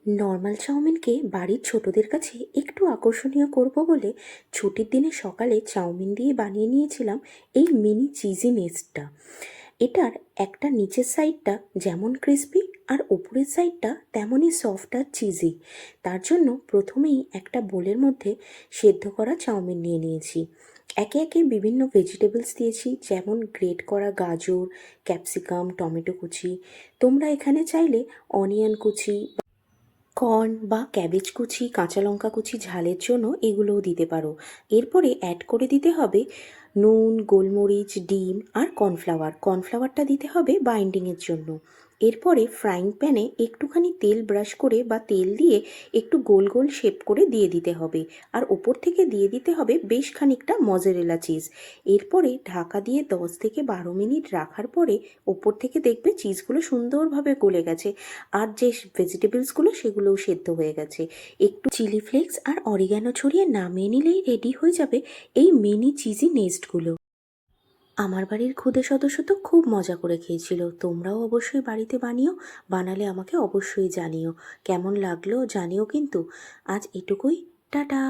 Normal চাউমিনকে বাড়ির ছোটদের কাছে একটু আকর্ষণীয় করব বলে ছুটির দিনে সকালে চাউমিন দিয়ে বানিয়ে নিয়েছিলাম এই মিনি চিজি নেস্টটা। এটার একটা নিচের সাইডটা যেমন ক্রিস্পি আর ওপরের সাইডটা তেমনই সফট আর চিজি। তার জন্য প্রথমেই একটা বোলের মধ্যে সেদ্ধ করা চাউমিন নিয়ে নিয়েছি। একে একে বিভিন্ন ভেজিটেবলস দিয়েছি, যেমন গ্রেট করা গাজর, ক্যাপসিকাম, টমেটো কুচি। তোমরা এখানে চাইলে অনিয়ন কুচি, কর্ন বা ক্যাবেজ কুচি, কাঁচা লঙ্কা কুচি ঝালের জন্য এগুলোও দিতে পারো। এরপরে অ্যাড করে দিতে হবে নুন, গোলমরিচ, ডিম আর কর্নফ্লাওয়ার। কর্নফ্লাওয়ারটা দিতে হবে বাইন্ডিংয়ের জন্য। এরপরে ফ্রাইং প্যানে একটুখানি তেল ব্রাশ করে বা তেল দিয়ে একটু গোল গোল শেপ করে দিয়ে দিতে হবে। আর ওপর থেকে দিয়ে দিতে হবে বেশ খানিকটা মজারেলা চিজ। এরপরে ঢাকা দিয়ে 10 থেকে 12 মিনিট রাখার পরে ওপর থেকে দেখবে চিজগুলো সুন্দরভাবে গলে গেছে, আর যে ভেজিটেবলসগুলো সেগুলোও সেদ্ধ হয়ে গেছে। একটু চিলি ফ্লেক্স আর অরিগ্যানো ছড়িয়ে নামিয়ে নিলেই রেডি হয়ে যাবে এই মিনি চিজি নেস্টগুলো। আমার বাড়ির ক্ষুদে সদস্য তো খুব মজা করে খেয়েছিল। তোমরাও অবশ্যই বাড়িতে বানিও, বানালে আমাকে অবশ্যই জানিও কেমন লাগলো, জানিও কিন্তু। আজ এটুকুই, টাটা।